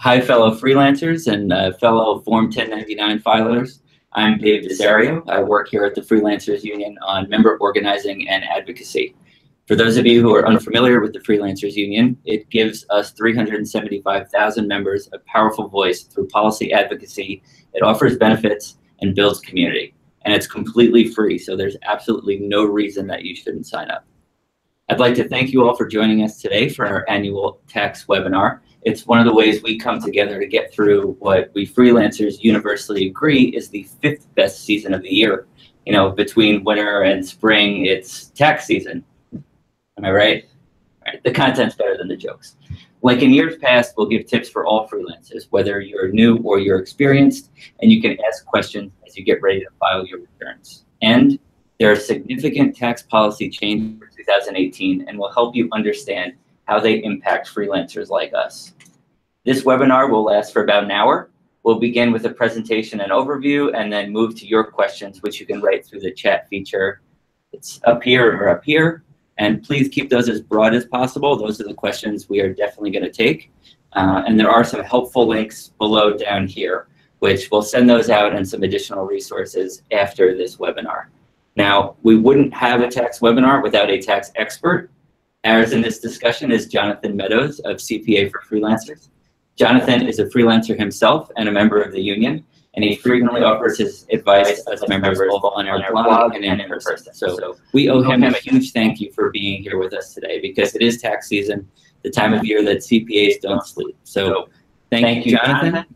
Hi, fellow freelancers and fellow Form 1099 filers. I'm Dave Desario. I work here at the Freelancers Union on member organizing and advocacy. For those of you who are unfamiliar with the Freelancers Union, it gives us 375,000 members a powerful voice through policy advocacy. It offers benefits and builds community. And it's completely free, so there's absolutely no reason that you shouldn't sign up. I'd like to thank you all for joining us today for our annual tax webinar. It's one of the ways we come together to get through what we freelancers universally agree is the 5th best season of the year. You know, between winter and spring, it's tax season. Am I right? All right, the content's better than the jokes. Like in years past, we'll give tips for all freelancers, whether you're new or you're experienced, and you can ask questions as you get ready to file your returns. And there are significant tax policy changes for 2018 and will help you understand how they impact freelancers like us. This webinar will last for about an hour. We'll begin with a presentation and overview and then move to your questions, which you can write through the chat feature. It's up here or up here. And please keep those as broad as possible. Those are the questions we are definitely going to take. And there are some helpful links below down here, which we'll send those out and some additional resources after this webinar. Now, we wouldn't have a tax webinar without a tax expert. Ours in this discussion is Jonathan Medows of CPA for Freelancers. Jonathan is a freelancer himself and a member of the union, and he frequently offers his advice as members both on our blog and in person. So we owe him a huge thank you for being here with us today because it is tax season, the time of year that CPAs don't sleep. So thank you, Jonathan.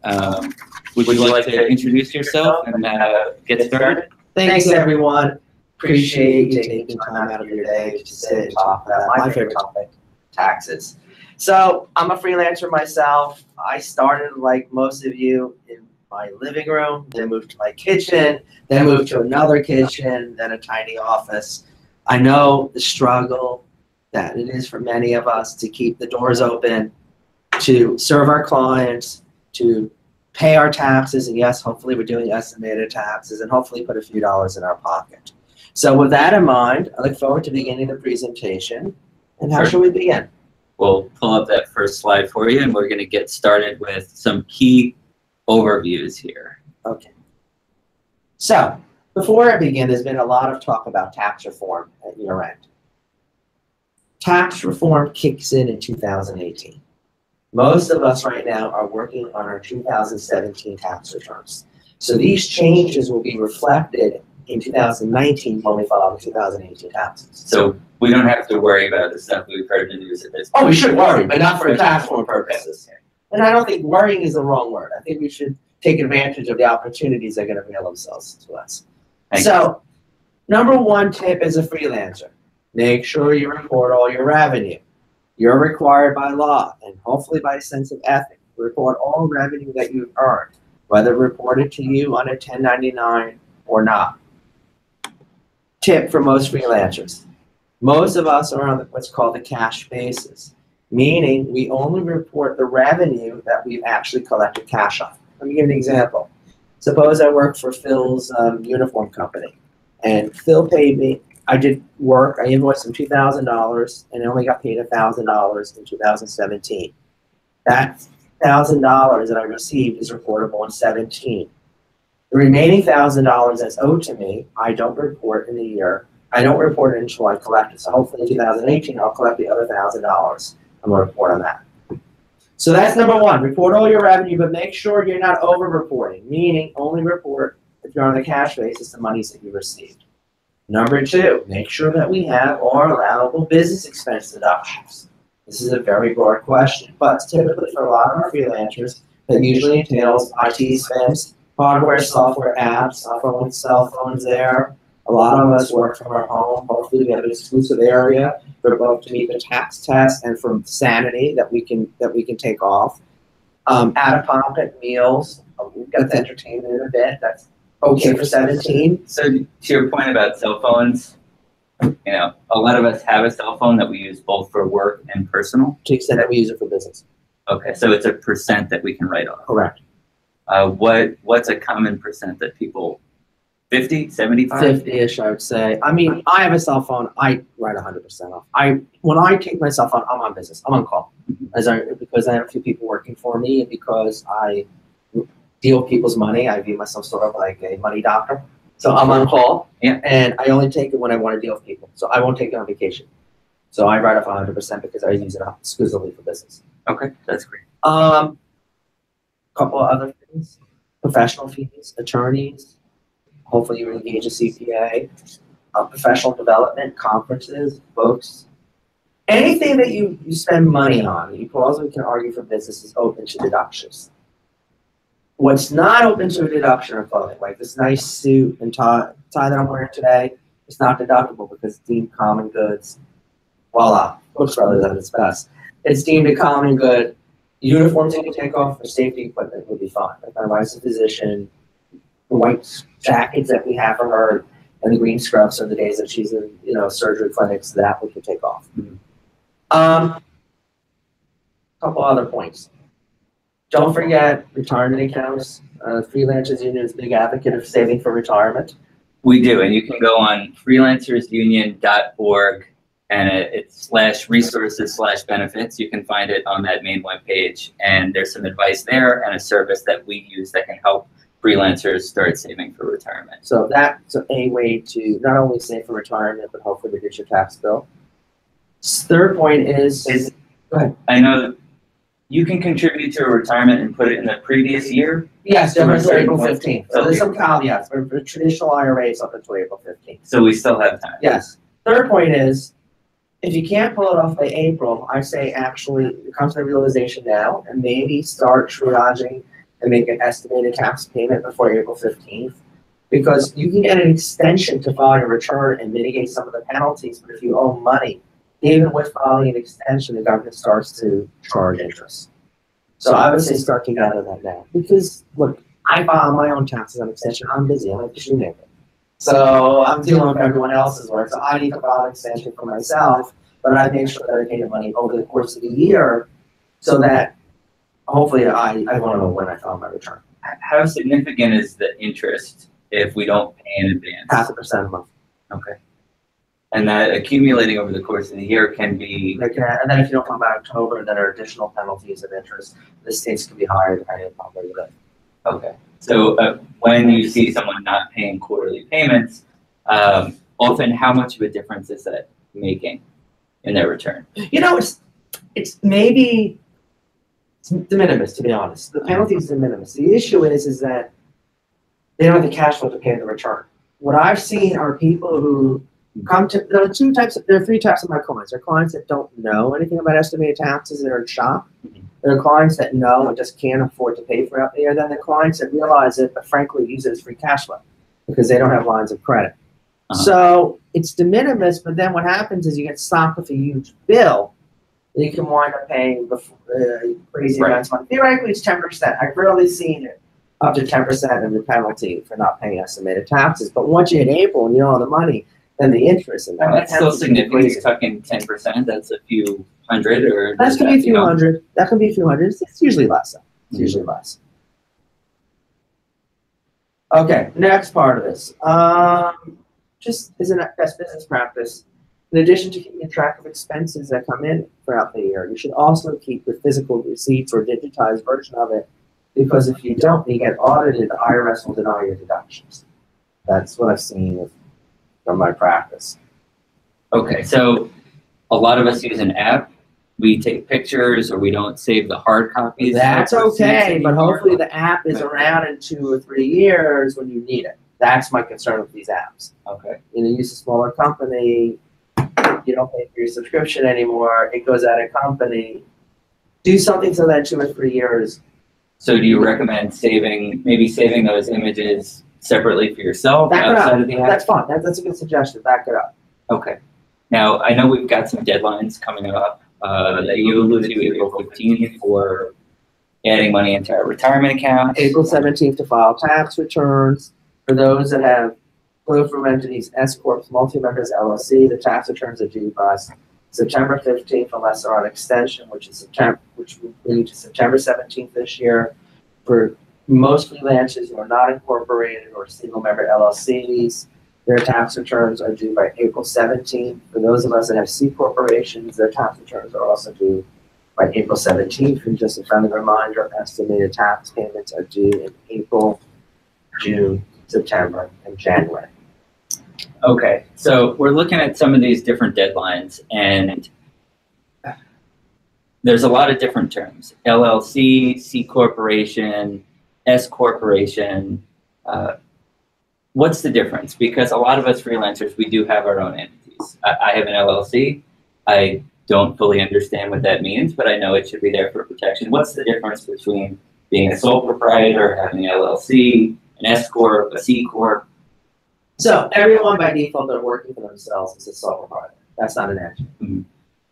Would you like to introduce yourself and get started? Thanks, everyone. Appreciate you taking time out of your day to sit and talk about my favorite topic, taxes. So I'm a freelancer myself. I started, like most of you, in my living room, then moved to my kitchen, then moved to another kitchen, then a tiny office. I know the struggle that it is for many of us to keep the doors open, to serve our clients, to pay our taxes, and yes, hopefully we're doing estimated taxes, and hopefully put a few dollars in our pocket. So with that in mind, I look forward to beginning the presentation. And how should we begin? We'll pull up that first slide for you, and we're going to get started with some key overviews here. Okay. So before I begin, there's been a lot of talk about tax reform at year end. Tax reform kicks in 2018. Most of us right now are working on our 2017 tax returns. So these changes will be reflected in 2019 when we file the 2018 taxes. So we don't have to worry about the stuff we've heard in the news at this point. Oh, we should worry, but not for tax reform purposes. And I don't think worrying is the wrong word. I think we should take advantage of the opportunities that are going to avail themselves to us. So, number one tip as a freelancer, make sure you report all your revenue. You're required by law and hopefully by a sense of ethics to report all revenue that you've earned, whether reported to you on a 1099 or not. Tip for most freelancers. Most of us are on what's called the cash basis, meaning we only report the revenue that we've actually collected cash on. Let me give you an example. Suppose I work for Phil's uniform company, and Phil paid me. I did work. I invoiced him $2,000, and I only got paid $1,000 in 2017. That $1,000 that I received is reportable in 17. The remaining $1,000 that's owed to me, I don't report in a year. I don't report it until I collect it. So hopefully in 2018, I'll collect the other $1,000. I'm going to report on that. So that's number one. Report all your revenue, but make sure you're not over-reporting, meaning only report if you're on the cash basis the monies that you received. Number two, make sure that we have all allowable business expense deductions. This is a very broad question, but typically for a lot of our freelancers, that usually entails IT spends, hardware, software, apps, cell phones there. A lot of us work from our home. Hopefully we have an exclusive area for both to meet the tax test and for sanity that we can take off. Out-of-pocket meals. We've got the entertainment in a bit. That's okay for 17. So to your point about cell phones, you know, a lot of us have a cell phone that we use both for work and personal. To the extent that we use it for business. Okay, so it's a percent that we can write off. Correct. What's a common percent that people 50, 75? 50-ish, I would say. I mean, I have a cell phone. I write 100% off. When I take my cell phone, I'm on business. I'm on call, because I have a few people working for me, and because I deal with people's money. I view myself sort of like a money doctor. So I'm on call, and I only take it when I want to deal with people. So I won't take it on vacation. So I write off 100% because I use it exclusively for business. Okay, that's great. Couple of other things: professional fees, attorneys. Hopefully you engage a CPA, professional development, conferences, books, anything that you spend money on. You also can argue for business is open to deductions. What's not open to a deduction are clothing, like this nice suit and tie that I'm wearing today. It's not deductible because it's deemed common goods. Voila, Brooks Brothers at its best. It's deemed a common good. Uniforms you can take off for safety equipment would be fine. Like my wife's a physician. The white jackets that we have for her and the green scrubs are the days that she's in, surgery clinics, that we can take off. Couple other points. Don't forget retirement accounts. Freelancers Union is a big advocate of saving for retirement. We do, and you can go on freelancersunion.org and it's /resources/benefits. You can find it on that main webpage, and there's some advice there and a service that we use that can help freelancers start saving for retirement. So that's a way to not only save for retirement, but hopefully reduce your tax bill. Third point is go ahead. I know you can contribute to a retirement and put it in the previous year. Yes, up until April 15th. So there's some caveats. For traditional IRAs, up until April 15th. So we still have time. Yes. Third point is, if you can't pull it off by April, I say actually come to the realization now and maybe start triaging and make an estimated tax payment before April 15th, because you can get an extension to file your return and mitigate some of the penalties. But if you owe money, even with filing an extension, the government starts to charge interest. So I would say start to gather that now, because look, I file my own taxes on extension. I'm busy. I'm like the shoemaker. So I'm dealing with everyone else's work. So I need to file an extension for myself, but I make sure that I pay the money over the course of the year so that hopefully I want to know when I file my return. How significant is the interest if we don't pay in advance? 0.5% a month. Okay. And that accumulating over the course of the year can be... And then if you don't come by October, then there are additional penalties of interest. The states can be higher depending upon where you live. Okay. So when you see someone not paying quarterly payments, often how much of a difference is that making in their return? It's maybe de minimis, to be honest. The penalty is de minimis. The issue is that they don't have the cash flow to pay the return. What I've seen are people who come to, there are three types of my clients. There are clients that don't know anything about estimated taxes that are in shock. There are clients that know and just can't afford to pay for it out there. Then the clients that realize it, but frankly use it as free cash flow because they don't have lines of credit. So it's de minimis, but then what happens is you get stopped with a huge bill. You can wind up paying crazy amounts of money. Theoretically, it's 10%. I've rarely seen it up to 10% of the penalty for not paying estimated taxes. But once you hit April and you don't have the money, then the interest in that. That's still significant. You're talking 10%. That's a few hundred, or that can be a few hundred. That can be a few hundred. It's usually less. Though. It's usually less. Okay, next part of this. Just as a best business practice, in addition to keeping track of expenses that come in throughout the year, you should also keep your physical receipts or digitized version of it, because if you don't, you get audited, the IRS will deny your deductions. That's what I've seen from my practice. Okay, so a lot of us use an app. We take pictures, or we don't save the hard copies. That's okay, but hopefully the app is around in 2 or 3 years when you need it. That's my concern with these apps. Okay. You use a smaller company, you don't pay for your subscription anymore, it goes out of company. Do something so that 2 or 3 years. So do you recommend maybe saving those images separately for yourself outside of the app? That's fine. That's a good suggestion. Back it up. Okay. Now, I know we've got some deadlines coming up that you alluded to, April 15th for adding money into our retirement account. April 17th to file tax returns. For those that have flow-through entities, S-Corps, multi-members, LLC, the tax returns are due by September 15th unless they're on extension, which will lead to September 17th this year. For Most freelancers who are not incorporated or single member LLCs, their tax returns are due by April 17th. For those of us that have C corporations, their tax returns are also due by April 17th. And just a friendly reminder, estimated tax payments are due in April, June, September, and January. Okay, so we're looking at some of these different deadlines, and there's a lot of different terms. LLC, C corporation, S corporation. What's the difference? Because a lot of us freelancers, we do have our own entities. I have an LLC. I don't fully understand what that means, but I know it should be there for protection. What's the difference between being a sole proprietor, having an LLC, an S corp, a C corp? So everyone by default that are working for themselves is a sole proprietor. That's not an entity. Mm-hmm.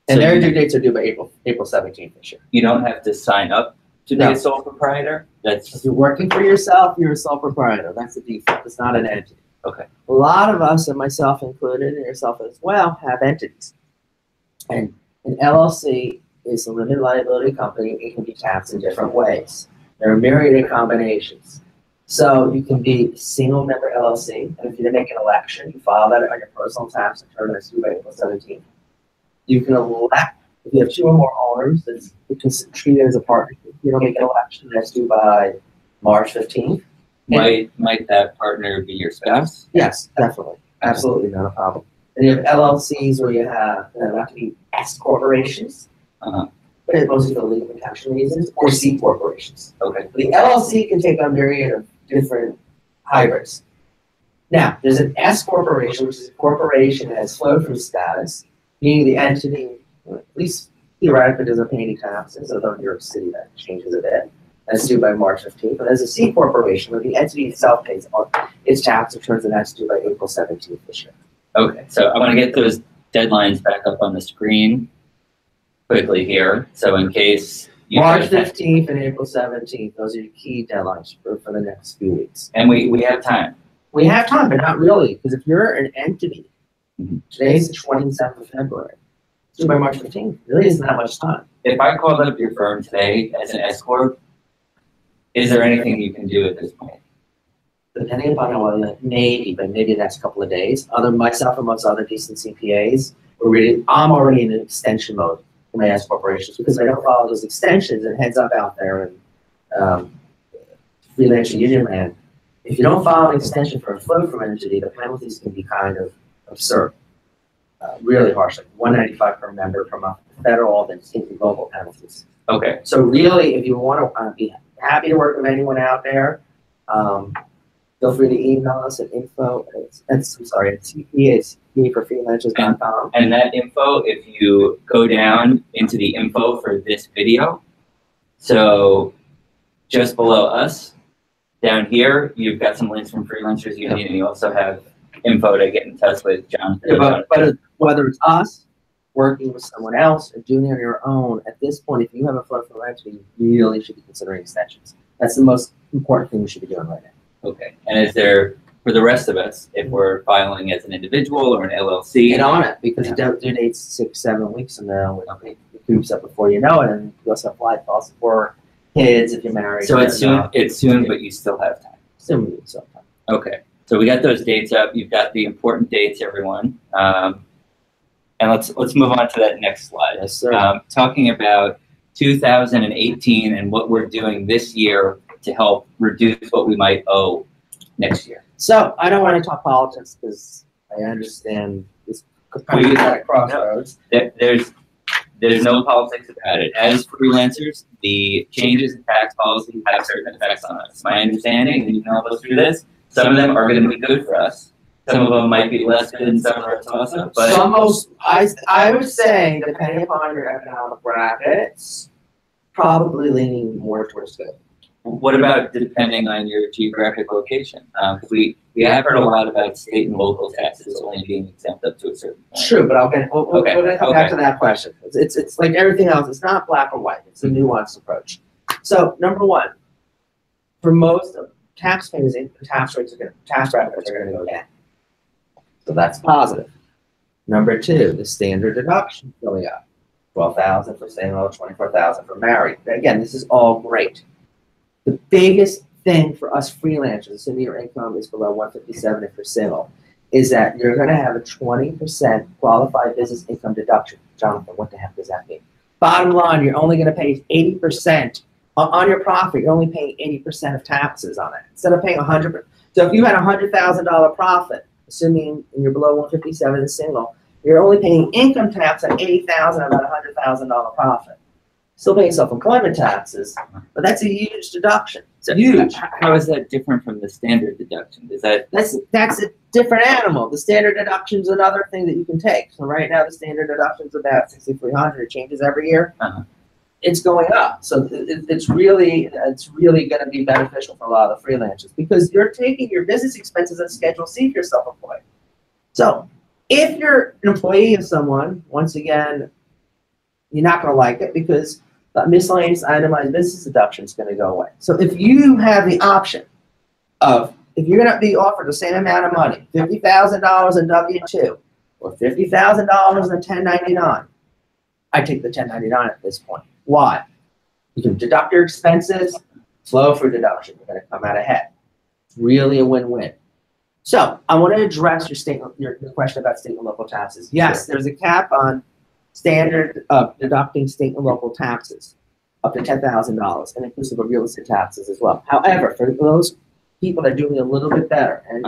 And their due dates are due by April 17th this year. You don't have to sign up to be a sole proprietor? That's if you're working for yourself, you're a sole proprietor. That's the default. It's not an entity. Okay. A lot of us, and myself included, and yourself as well, have entities. And an LLC is a limited liability company. It can be taxed in different ways. There are myriad of combinations. So you can be single member LLC, and if you make an election, you file that on your personal tax return that's due by April 17th. You can elect, if you have two or more owners, you can treat it as a partnership. You don't make an election that's due by March 15th. Might that partner be your spouse? Yes, definitely. Absolutely not a problem. And you have LLCs where you have, not to be S corporations, but it's mostly for legal protection reasons, or C corporations. Okay. The LLC can take on a myriad of different hybrids. Now, there's an S corporation, which is a corporation that has flow-through status, meaning the entity, at least theoretically, doesn't pay any taxes, although in New York City that changes a bit. That's due by March 15th. But as a C corporation, where the entity itself pays its tax returns, and that's due by April 17th this year. Okay, so I want to get those deadlines back up on the screen quickly here. So in case March 15th and April 17th, those are your key deadlines for the next few weeks. And we have time. We have time, but not really, because if you're an entity, today's the 27th of February. It's due by March 15th. Really isn't that much time. If I called up your firm today as an S corp, is there anything you can do at this point? Depending upon how well, maybe, but maybe the next couple of days. Myself and most other decent CPAs, I'm already in an extension mode for my S corporations because I don't follow those extensions. And heads up out there and Freelancers Union land. If you don't file an extension for a flow from entity, the penalties can be kind of absurd, really harsh, like $195 per member from a federal and state and local penalties. Okay. So really, if you want to be happy to work with anyone out there, feel free to email us at info. It's CPA for freelancers.com. And that info, if you go down into the info for this video, so just below us, down here, you've got some links from Freelancers Union, and you also have info to get in touch with Jonathan. Yeah, but whether it's us working with someone else or doing it on your own, at this point, if you have a flow from entity, you really should be considering extensions. That's the most important thing we should be doing right now. Okay. And is there, for the rest of us, if we're filing as an individual or an LLC? Get on it, because the due date's 6-7 weeks from now. It creeps up before you know it, and you also have flight costs for kids if you're married. So it's soon, but you still have time. Soon, we still have time. Okay. So we got those dates up. You've got the important dates, everyone. And let's move on to that next slide. Yes, sir. Talking about 2018 and what we're doing this year to help reduce what we might owe next year. So I don't want to talk politics because I understand this country is at a crossroads. There's no politics about it. As freelancers, the changes in tax policy have certain effects on us. My understanding, and you can help us through this, some of them are going to be good for us. Some of them might be less good and some are also. But I would say, depending upon your economic brackets, probably leaning more towards good. What about depending on your geographic location? We have heard a lot about state and local taxes only being exempt up to a certain point. True, but we're going to come back to that question. It's like everything else. It's not black or white. It's a nuanced approach. So number one, for most of taxpayers, tax brackets are going to go down. So that's positive. Number two, the standard deduction going up. 12,000 for single, 24,000 for married. Again, this is all great. The biggest thing for us freelancers, assuming your income is below 157 if you're single, is that you're going to have a 20% qualified business income deduction. Jonathan, what the heck does that mean? Bottom line, you're only going to pay 80% on your profit. You're only paying 80% of taxes on it instead of paying 100%. So if you had a $100,000 profit, assuming you're below 157 and single, you're only paying income tax on 80,000 about a $100,000 profit. Still paying self-employment taxes, but that's a huge deduction. So Huge. How is that different from the standard deduction? Is that That's a different animal. The standard deduction is another thing that you can take. So right now the standard deduction is about $6,300. It changes every year. It's going up. So it's really going to be beneficial for a lot of the freelancers because you're taking your business expenses as Schedule C if you're self-employed. So if you're an employee of someone, once again, you're not going to like it because the miscellaneous itemized business deduction is going to go away. So if you have the option of, if you're going to be offered the same amount of money, $50,000 in W-2 or $50,000 in 1099, I take the 1099 at this point. Why? You can deduct your expenses, flow for deduction. You're going to come out ahead. It's really a win-win. So I want to address your question about state and local taxes. Yes, there's a cap on standard of deducting state and local taxes up to $10,000 and inclusive of real estate taxes as well. However, for those people that are doing a little bit better, and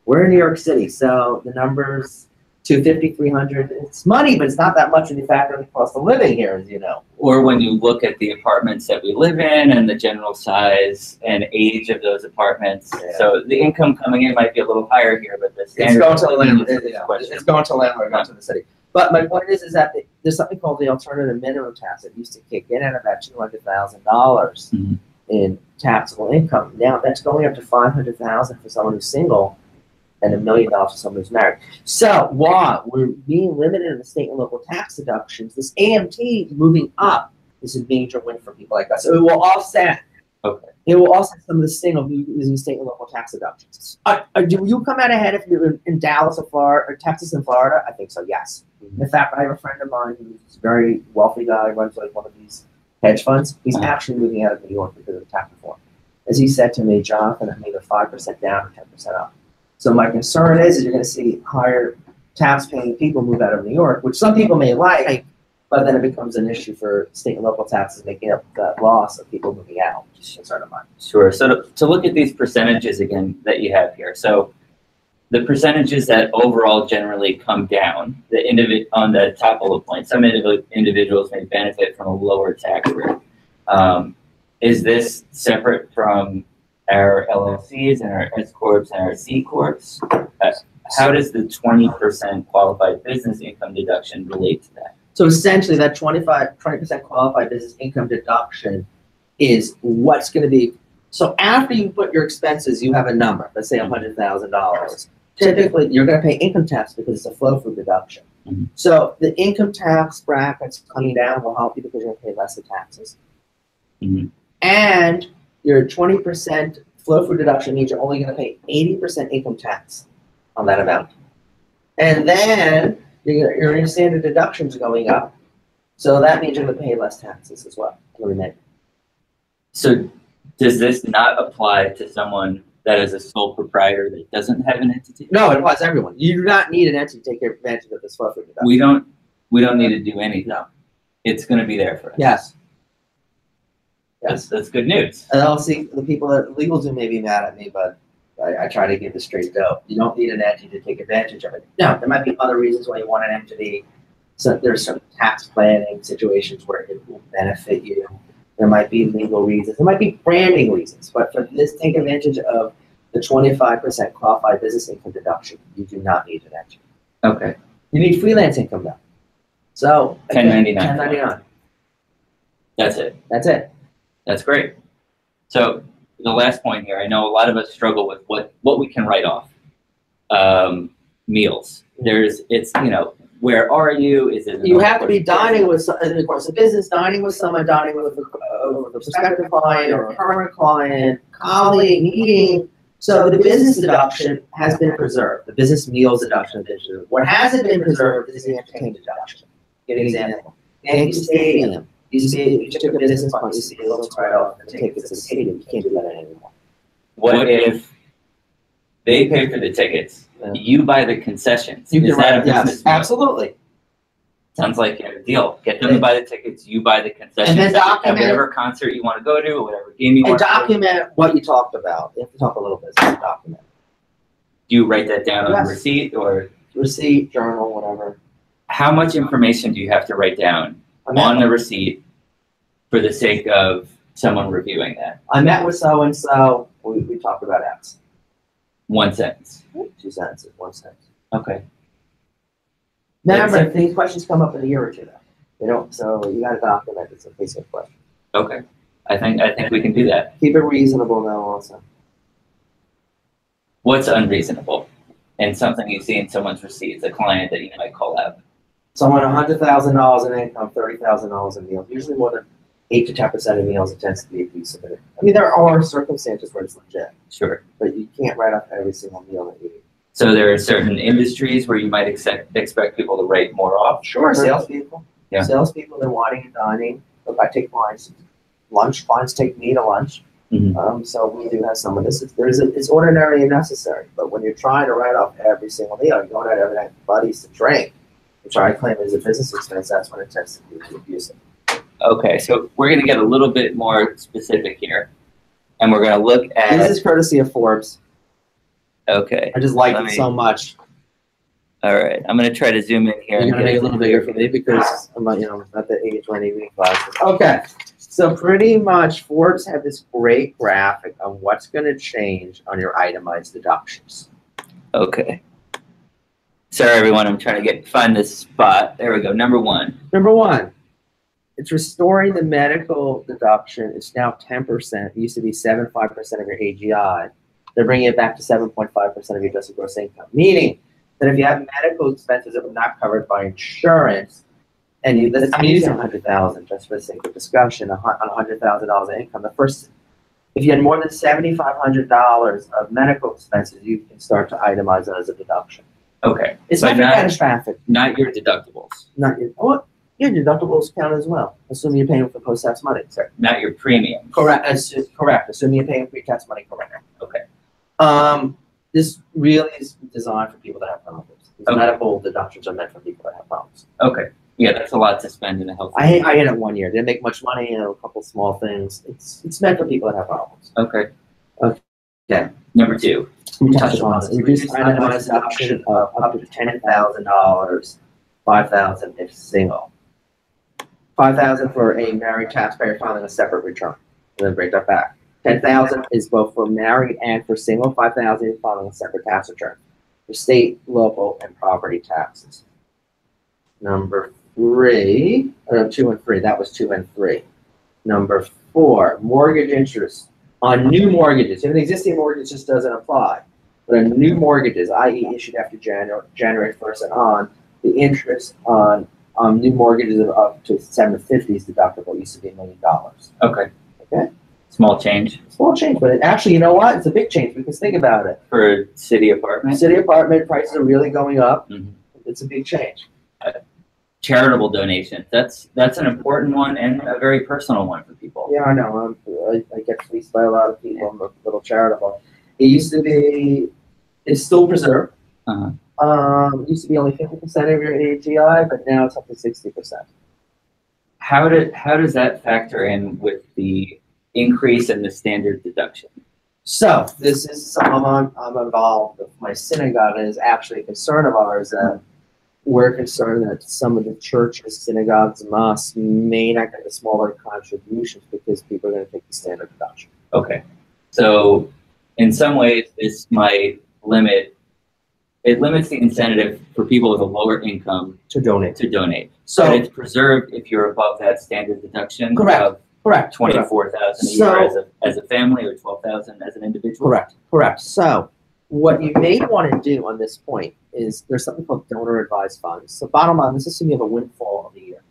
we're in New York City, so the numbers, $250, $300, it's money, but it's not that much when you factor in the cost of living here, as you know. Or when you look at the apartments that we live in and the general size and age of those apartments. Yeah. So the income coming in might be a little higher here, but the standard it's going to the landlord. It's going to the landlord, not to the city. But my point is that there's something called the alternative minimum tax that used to kick in at about $200,000 in taxable income. Now that's going up to $500,000 for someone who's single and $1 million for someone who's married. So while we're being limited in the state and local tax deductions, this AMT moving up is a major win for people like us. So it will offset. Okay. It will offset some of the single using state and local tax deductions. Do you come out ahead if you're in Dallas or Florida or Texas and Florida? I think so. Yes. In fact, I have a friend of mine who's a very wealthy guy, runs like one of these hedge funds. He's actually moving out of New York because of tax reform. As he said to me, Jonathan, I'm either 5% down or 10% up. So my concern is you're going to see higher tax-paying people move out of New York, which some people may like, but then it becomes an issue for state and local taxes making up that loss of people moving out, which is a concern of mine. Sure. So to look at these percentages again that you have here. So the percentages that overall generally come down, on the top bullet point, some individuals may benefit from a lower tax rate. Is this separate from our LLCs and our S Corps and our C Corps? How does the 20% qualified business income deduction relate to that? So essentially that 20% qualified business income deduction is what's going to be, so after you put your expenses, you have a number, let's say $100,000. Typically, you're going to pay income tax because it's a flow-through deduction. So the income tax brackets coming down will help you because you're going to pay less of taxes. And your 20% flow-through deduction means you're only going to pay 80% income tax on that amount. And then your standard deductions are going up. So that means you're going to pay less taxes as well. So does this not apply to someone that is a sole proprietor that doesn't have an entity? No, it applies to everyone. You do not need an entity to take advantage of this flow-through deduction. We don't need to do anything. No. It's going to be there for us. Yes. That's good news. And I'll see the people that legal do may be mad at me, but I try to give the straight dough. You don't need an entity to take advantage of it. Now, there might be other reasons why you want an entity. So there's some tax planning situations where it will benefit you. There might be legal reasons. There might be branding reasons. But for this, take advantage of the 25% qualified business income deduction. You do not need an entity. Okay. You need freelance income though. So 1099. 1099. That's it. That's it. That's great. So the last point here, I know a lot of us struggle with what we can write off. Meals. Where are you? Is it? You have to be dining with, in the course of business, dining with someone, dining with a prospective client or a current client, colleague, meeting. So the business deduction has been preserved. The business meals deduction has been preserved. What hasn't been preserved is the entertainment deduction. Give an example. Yankee Stadium. You took a business fund, you see a little write off and take it to the stadium. You can't do that anymore. What if they pay for the tickets, you buy the concessions? Is that a business model? Absolutely. Sounds like a deal. Get them to buy the tickets, you buy the concessions, and then document whatever concert you want to go to, or whatever game you want to go to. And document what you talked about. You have to talk a little bit, so document. Do you write that down on a receipt or? Receipt, journal, whatever. How much information do you have to write down on the receipt for the sake of someone reviewing that? I met with so-and-so, we talked about X. 1 sentence. 2 sentences, 1 sentence. Okay. Remember, these questions come up in a year or two though. They don't, so you gotta document it's a basic question. Okay. I think we can do that. Keep it reasonable though also. What's unreasonable? And something you see in someone's receipts, a client that you might call out. Someone $100,000 in income, $30,000 in meals, usually more than 8 to 10% of meals, it tends to be a piece of it. I mean, there are circumstances where it's legit. Sure. But you can't write off every single meal that you eat. So there are certain industries where you might expect people to write more off? Sure, salespeople. Yeah. Salespeople, they're wanting and dining. If I take clients, lunch, clients take me to lunch. Mm-hmm. So we do have some of this. It's ordinary and necessary. But when you're trying to write off every single meal, you're going out every night with buddies to drink, which I claim is a business expense, that's when it tends to be abusive. Okay, so we're going to get a little bit more specific here. And we're going to look at... This is courtesy of Forbes. Okay. I just like it so much. All right, I'm going to try to zoom in here. You're going to make it a little bigger for me because I'm not, at the age when I need classes. Okay, so pretty much Forbes had this great graphic on what's going to change on your itemized deductions. Okay. Sorry, everyone. I'm trying to find this spot. There we go. Number one. Number one. It's restoring the medical deduction. It's now 10%. It used to be 7.5% of your AGI. They're bringing it back to 7.5% of your adjusted gross income. Meaning that if you have medical expenses that were not covered by insurance, and I'm using $100,000 just for the sake of discussion on $100,000 of income. If you had more than $7,500 of medical expenses, you can start to itemize that as a deduction. Okay. It's not catastrophic. Not your deductibles. Your deductibles count as well, assuming you're paying for post-tax money. Sorry. Not your premiums. Correct. Correct. Assuming you're paying pre-tax money. Correct. Okay. This really is designed for people that have problems. These medical deductions are meant for people that have problems. Okay. Yeah, that's a lot to spend in a health. I hit it 1 year. Didn't make much money. A couple small things. It's meant for people that have problems. Okay. Okay. Number two. We touched on this. Reduce itemized deduction of up to $10,000, $5,000 if single. $5,000 for a married taxpayer filing a separate return. I'm going to break that back. $10,000 is both for married and for single. $5,000 is filing a separate tax return for state, local, and property taxes. Number 3, 2 and 3. That was 2 and 3. Number 4, mortgage interest on new mortgages. If an existing mortgage just doesn't apply, but on new mortgages, i.e., issued after January 1st and on, the interest on new mortgages of up to 750 is deductible. It used to be $1 million. Okay. Okay. Small change. Small change, but actually, you know what? It's a big change because think about it. For city apartment. City apartment prices are really going up. Mm-hmm. It's a big change. Charitable donations. That's an important one and a very personal one for people. Yeah, I know. I get fleeced by a lot of people. I'm a little charitable. It used to be. It's still preserved. It used to be only 50% of your AGI, but now it's up to 60%. How does that factor in with the increase in the standard deduction? So this is something I'm involved with. My synagogue is actually a concern of ours that we're concerned that some of the churches, synagogues, mosques may not get the smaller contributions because people are going to take the standard deduction. Okay. So in some ways, this might limits the incentive for people with a lower income to donate. So but it's preserved if you're above that standard deduction. Correct. Correct. 24,000 a year as a family, or 12,000 as an individual. Correct. So what you may want to do on this point is there's something called donor advised funds. So bottom line, let's assume you have a windfall of the year.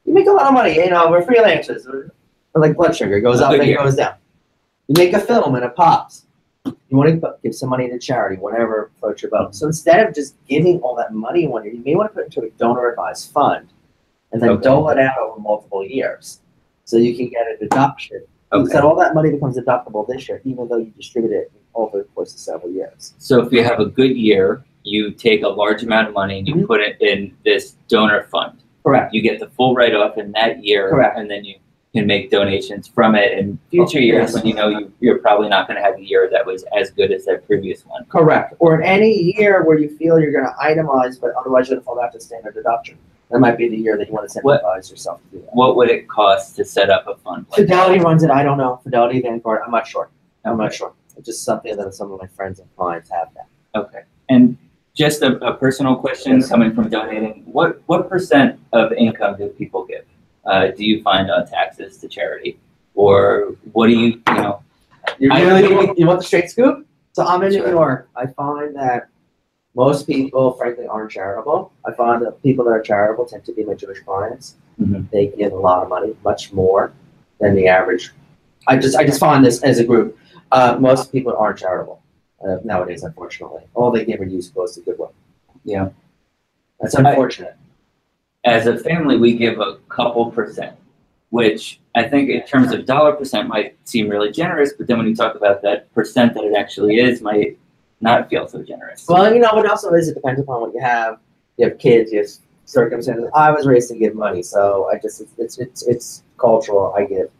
You make a lot of money. We're freelancers. We're like blood sugar. It goes up and it goes down. You make a film and it pops. You want to give some money to charity, whatever floats your boat. So instead of just giving all that money in 1 year, you may want to put it into a donor advised fund and then dole it out over multiple years. So you can get a deduction Okay. So all that money becomes deductible this year, even though you distribute it over the course of several years. So if you have a good year, you take a large amount of money and you put it in this donor fund. Correct. You get the full write-off in that year. Correct. And then you can make donations from it in future years when you know you're probably not going to have a year that was as good as that previous one. Correct. Or in any year where you feel you're going to itemize, but otherwise you're going to fall back to standard deduction. That might be the year that you want to incentivize yourself to do that. What would it cost to set up a fund? Like Fidelity runs it. I don't know. Fidelity, Vanguard. I'm not sure. I'm not sure. It's just something that some of my friends and clients have that. Okay. And just a personal question coming from donating. What % of income do people give? Do you find on taxes to charity? Or what do you know? You want the straight scoop? So I'm in New York. I find that most people, frankly, aren't charitable. I find that people that are charitable tend to be my Jewish clients. They give a lot of money, much more than the average. I just find this as a group. Most people aren't charitable nowadays, unfortunately. All they give or use goes to goodwill. Yeah. That's unfortunate. As a family, we give a couple %, which I think in terms of dollar % might seem really generous, but then when you talk about that % that it actually is, might not feel so generous. Well, you know what also is, it depends upon what you have. You have kids, you have circumstances. I was raised to give money, so I just, it's cultural, I give.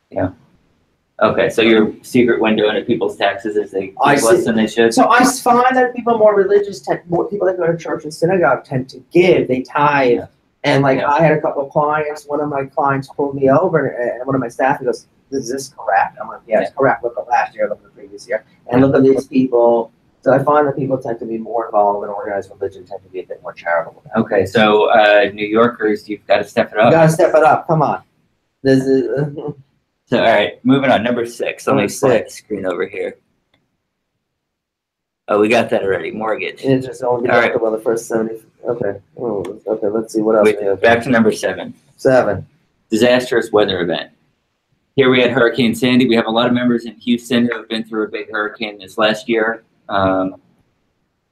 Yeah. Okay, so your secret window into people's taxes is they give less than they should? So I find that people more religious, people that go to church and synagogue tend to give, they tithe. Yeah. And like I had a couple of clients, one of my clients pulled me over and one of my staff goes, is this correct? I'm like, yeah, it's correct. Look at last year, look at the previous year. And look at these people. So I find that people tend to be more involved in organized religion, tend to be a bit more charitable. Okay, so New Yorkers, you've got to step it up. You got to step it up. Come on. This is... So, all right, moving on. Number 6. Let me slide the screen over here. Oh, we got that already. Mortgage. Interest only deductible the first 70. Okay. Oh, okay, let's see what else we have. Back to number 7. 7. Disastrous weather event. Here we had Hurricane Sandy. We have a lot of members in Houston who have been through a big hurricane this last year. So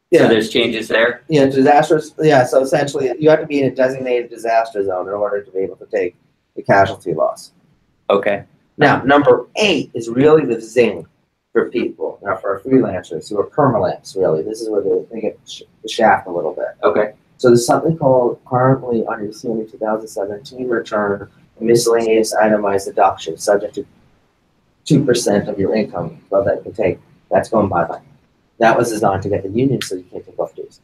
there's changes there? Yeah, disastrous. Yeah, so essentially you have to be in a designated disaster zone in order to be able to take the casualty loss. Okay. Now, number 8 is really the zing for people, now for our freelancers who are permalamps, really. This is where they get the shaft a little bit. Okay. So there's something called currently under the CME 2017 return, miscellaneous itemized deduction, subject to 2% of your income that you can take. That's going bye-bye. That was designed to get the union so you can't take off dues.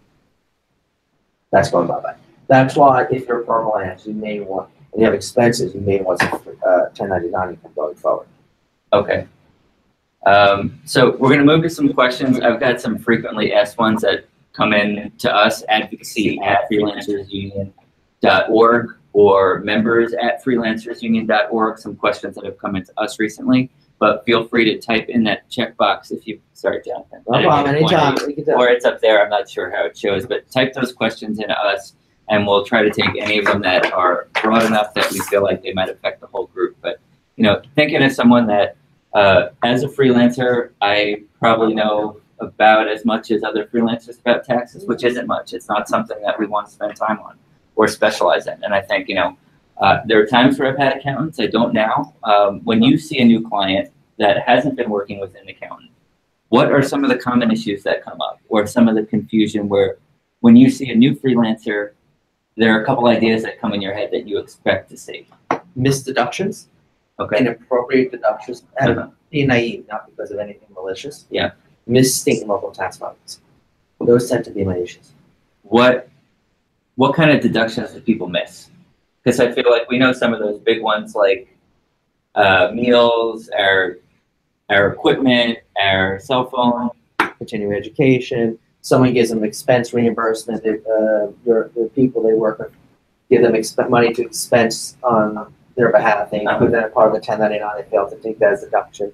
That's going bye-bye. That's why if you're permalamps, you may want, and you have expenses, you may want some 1099 income going forward. Okay. So we're going to move to some questions. I've got some frequently asked ones that come in to us, advocacy@freelancersunion.org or members@freelancersunion.org, some questions that have come into us recently. But feel free to type in that checkbox if you, sorry, Jonathan. No problem, anytime. Or it's up there, I'm not sure how it shows, but type those questions into us and we'll try to take any of them that are broad enough that we feel like they might affect the whole group. But, you know, thinking of someone that, as a freelancer, I probably know about as much as other freelancers about taxes, which isn't much. It's not something that we want to spend time on or specialize in. And I think, you know, there are times where I've had accountants, I don't now. When you see a new client that hasn't been working with an accountant, what are some of the common issues that come up or some of the confusion where when you see a new freelancer, there are a couple ideas that come in your head that you expect to see? Missed deductions. Okay. Inappropriate deductions. Being naive, not because of anything malicious. Yeah. Missed state and local tax filings. Those tend to be my issues. What kind of deductions do people miss? Because I feel like we know some of those big ones like meals, our equipment, our cell phone. Continuing education. Someone gives them expense reimbursement. The people they work with give them money to expense on their behalf. They include that as part of the 1099. They fail to take that as a deduction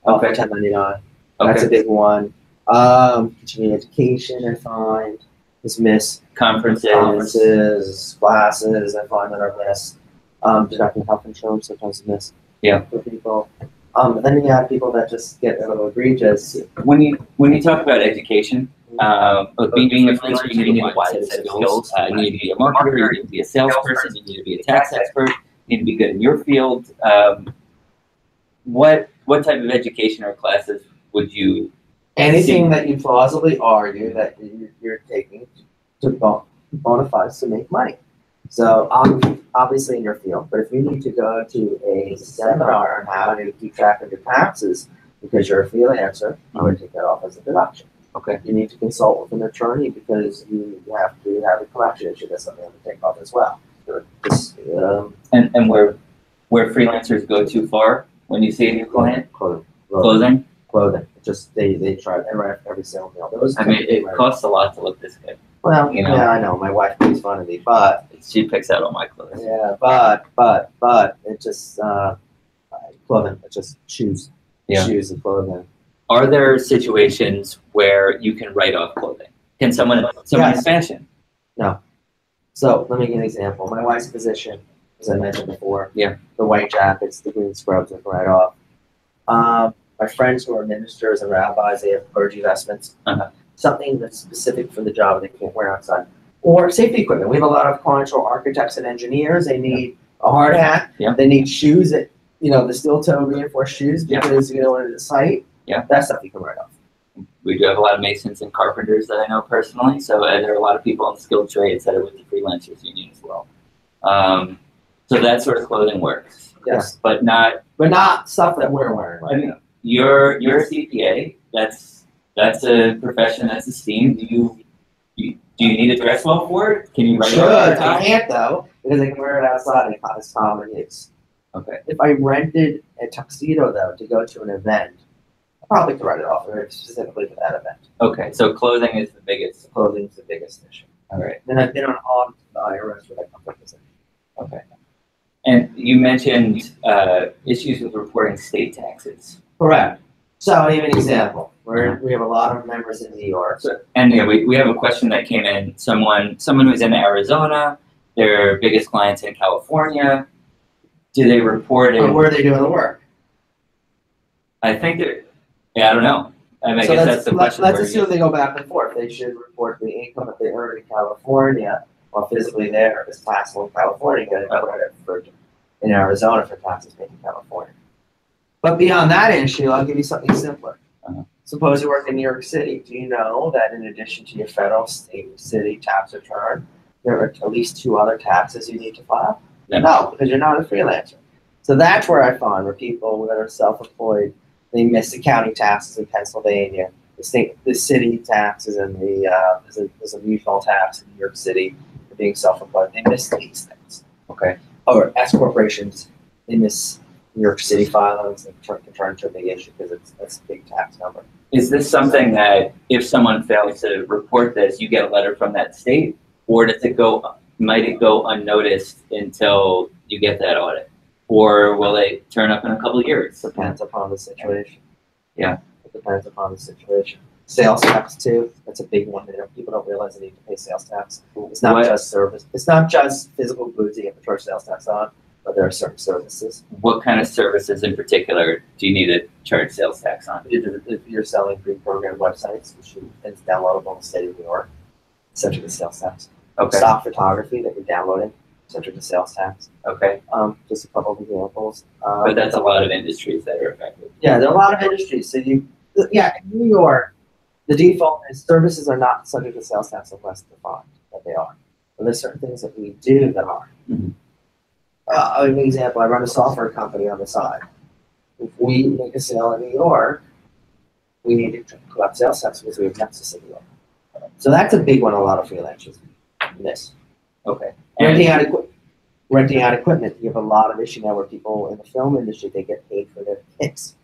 of 1099. That's a big one. Continuing education, I find, is missed. Conferences, classes, I find that are missed. Deducting health insurance sometimes is missed. Yeah. For people. But then you have people that just get a little egregious. When you talk about education, being a freelancer, you need a wide set of skills. You need to be a marketer, you need to be a salesperson, you need to be a tax expert, you need to be good in your field. what type of education or classes would you? Anything that you plausibly argue that you're taking to bona fides to make money. So obviously in your field, but if you need to go to a seminar on how to keep track of your taxes because you're a freelancer, I would take that off as a deduction. Okay. You need to consult with an attorney because you have to have a collection issue. That's something to take off as well. And where freelancers go too far when you see a new client? Clothing? Clothing. Just they try every single meal. I mean, it costs a lot to look this good. Well, you know? Yeah, I know. My wife makes fun of me, but she picks out all my clothes. Yeah, but it just clothing. It just shoes. Yeah. Shoes and clothing. Are there situations where you can write off clothing? Can someone in fashion? No. So let me give you an example. My wife's position, as I mentioned before, the white jackets, the green scrubs, I can write off. My friends who are ministers and rabbis, they have clergy vestments. Something that's specific for the job they can't wear outside. Or safety equipment. We have a lot of clients who are architects and engineers. They need a hard hat. They need shoes that, the steel toe reinforced shoes because you know, in the site. That stuff you can write off. We do have a lot of masons and carpenters that I know personally. So there are a lot of people in skilled trades that are with the Freelancers Union as well. So that sort of clothing works. Yes. But not stuff that we're wearing right now. You're a CPA. That's a profession that's esteemed. Do you need a dress well for it? Can you write it? I can't though, because I can wear it outside and it's common use. Okay. If I rented a tuxedo though to go to an event, I probably could write it off specifically for that event. Okay, so clothing is the biggest. Clothing is the biggest issue. All right. And I've been on all the IRS where that comes up as an issue. Okay. And you mentioned issues with reporting state taxes. Correct. So I'll give you an example. We have a lot of members in New York. And we have a question that came in. Someone who's in Arizona, their biggest clients in California. Do they report it? Or where are they doing the work? I think I don't know. I mean, I guess that's the question. Let's assume they go back and forth. They should report the income that they earn in California while physically there is taxable in California, getting credit in Arizona for taxes paid in California. But beyond that issue, I'll give you something simpler. Suppose you work in New York City. Do you know that in addition to your federal, state, city tax return, there are at least 2 other taxes you need to file? No, because you're not a freelancer. So that's where I find where people that are self-employed, they miss the county taxes in Pennsylvania, the city taxes, and there's a mutual tax in New York City for being self-employed. They miss these things. Okay. Or S corporations, they miss New York City filings and can turn into a big issue because that's a big tax number. Is this something that if someone fails to report this, you get a letter from that state, or might it go unnoticed until you get that audit? Or will they turn up in a couple of years? Depends upon the situation. Yeah. It depends upon the situation. Sales tax too, that's a big one. People don't realize they need to pay sales tax. It's not just service. It's not just physical goods that you have to charge sales tax on, but there are certain services. What kind of services in particular do you need to charge sales tax on? If you're selling pre-programmed websites, which is downloadable in the state of New York, subject to sales tax. Okay. Stock photography that you're downloading, subject to sales tax. Okay. Just a couple of examples. But that's a lot of industries that are affected. Yeah, there are a lot of industries. So in New York, the default is services are not subject to sales tax unless defined that they are. But there's certain things that we do that are. I'll give you an example. I run a software company on the side. If we make a sale in New York, we need to collect sales tax because we have nexus in New York. So that's a big one a lot of freelancers miss. Okay. Renting out equipment. You have a lot of issue now where people in the film industry, they get paid for their kits.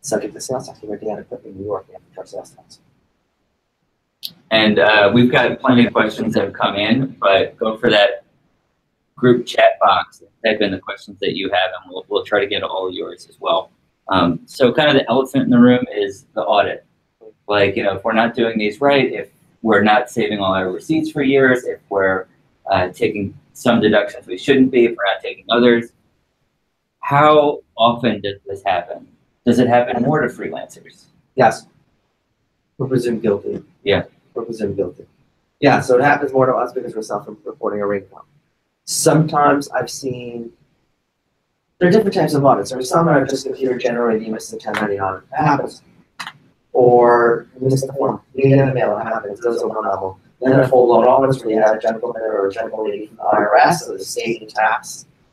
Subject to sales tax. You're renting out equipment in New York, you have to charge sales tax. And we've got plenty of questions that have come in, but go for that group chat box, type in the questions that you have, and we'll try to get all of yours as well. So kind of the elephant in the room is the audit. Like, if we're not doing these right, if we're not saving all our receipts for years, if we're taking some deductions we shouldn't be, if we're not taking others, how often does this happen? Does it happen more to freelancers? Yes. We're presumed guilty. Yeah. We're presumed guilty. Yeah, so it happens more to us because we're self-reporting our income. Sometimes I've seen, There are different types of audits. There are some that are just computer generated, you missed the 1099, that happens. Or you missed the form, you get in the mail, it happens, those are one level. Then there are full load audits where you have a gentleman or a gentleman lady from the IRS, so the state and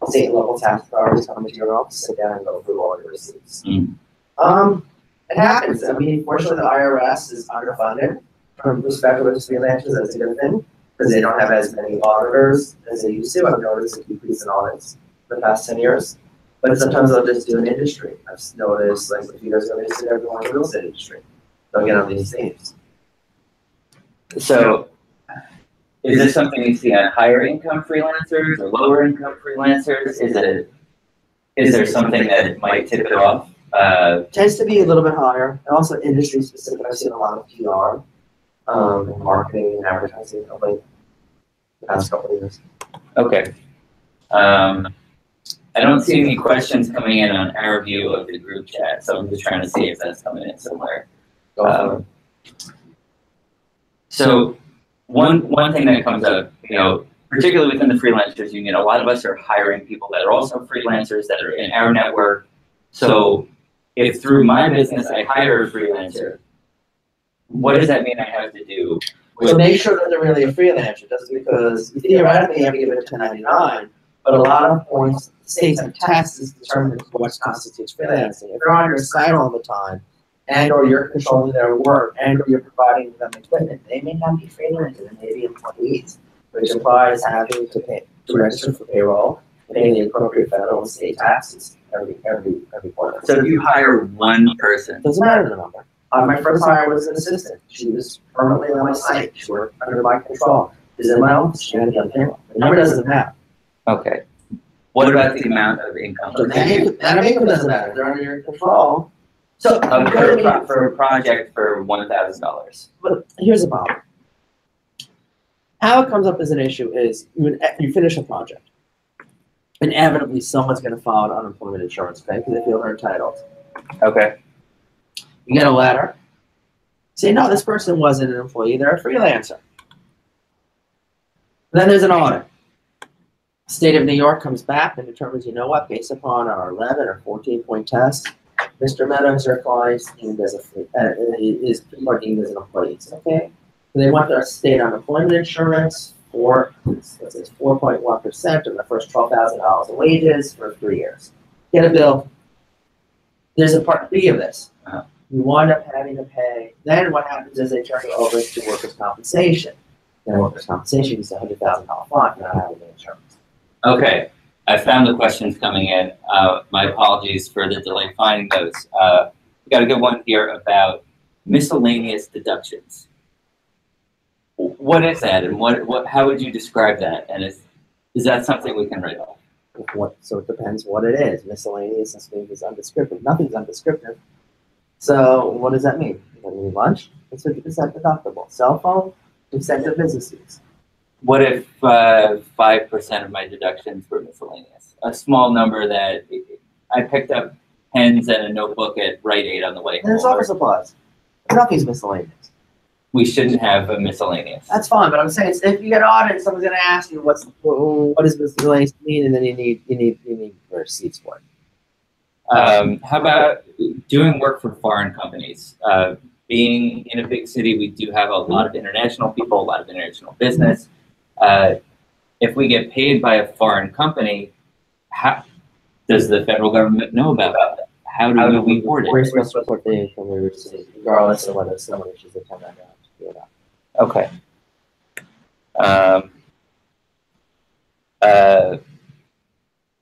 state and local tax authorities come into your office, sit down and go through all your receipts. It happens. I mean, fortunately, the IRS is underfunded from perspective of freelancers. That's a good thing because they don't have as many auditors as they used to. I've noticed a decrease in audits for the past 10 years. But sometimes they'll just do an industry. I've noticed, like, a few years ago, they just did everyone in the real estate industry. They'll get on these themes. So, is this something you see on higher income freelancers or lower income freelancers? Is there something that might tip it off? Tends to be a little bit higher, and also industry specific. I've seen a lot of PR, marketing and advertising over the past couple of years. Okay. I don't see any questions coming in on our view of the group chat, so I'm just trying to see if that's coming in somewhere. So one thing that comes up, you know, particularly within the Freelancers Union, a lot of us are hiring people that are also freelancers that are in our network. So if through my business I hire a freelancer, what does that mean I have to do? So make sure that they're really a freelancer, just because theoretically you have to give it a 1099, but a lot of points, states and taxes determine what constitutes freelancing. If they're on your site all the time, and or you're controlling their work, and or you're providing them equipment, they may not be freelancers, they may be employees, which implies having to register for payroll, paying the appropriate federal and state taxes every quarter. So if you hire one person, Doesn't matter the number. My first hire was an assistant. She was permanently on my site. She worked under my control. She was in my office. She had to be on payroll. The number doesn't matter. okay. What about the amount of income? So that income doesn't matter. They're under your control. So For a project for $1,000. But here's the problem. How it comes up as an issue is you finish a project. Inevitably, someone's going to file an unemployment insurance claim because they feel they're entitled. Okay. You get a letter. Say, no, this person wasn't an employee. They're a freelancer. Then there's an audit. State of New York comes back and determines, you know what, based upon our 11 or 14-point test, Mr. Medows, your client, is deemed as an employee. Okay. So they want their state unemployment insurance for 4.1% of the first $12,000 of wages for 3 years. Get a bill. There's a part B of this. You wind up having to pay. Then what happens is they turn it over to workers' compensation. And workers' compensation is a $100,000 fine for not having the insurance. Okay. I found the questions coming in. My apologies for the delay finding those. We got a good one here about miscellaneous deductions. What is that, and how would you describe that? And is that something we can write off? So it depends what it is. Miscellaneous is undescriptive. Nothing's undescriptive. So what does that mean? Does that mean lunch? It's 50% deductible. Cell phone, extensive business use. What if 5% of my deductions were miscellaneous? A small number that I picked up pens and a notebook at Rite Aid on the way home. There's office supplies. Nothing's miscellaneous. We shouldn't have a miscellaneous. That's fine, but I'm saying if you get audited, someone's going to ask you what does miscellaneous mean, and then you need receipts for it. How about doing work for foreign companies? Being in a big city, we do have a lot of international people, a lot of international business. If we get paid by a foreign company, how does the federal government know about that? How do we report it? We're supposed to report the income we receive, regardless of whether someone issues a 1099. Okay.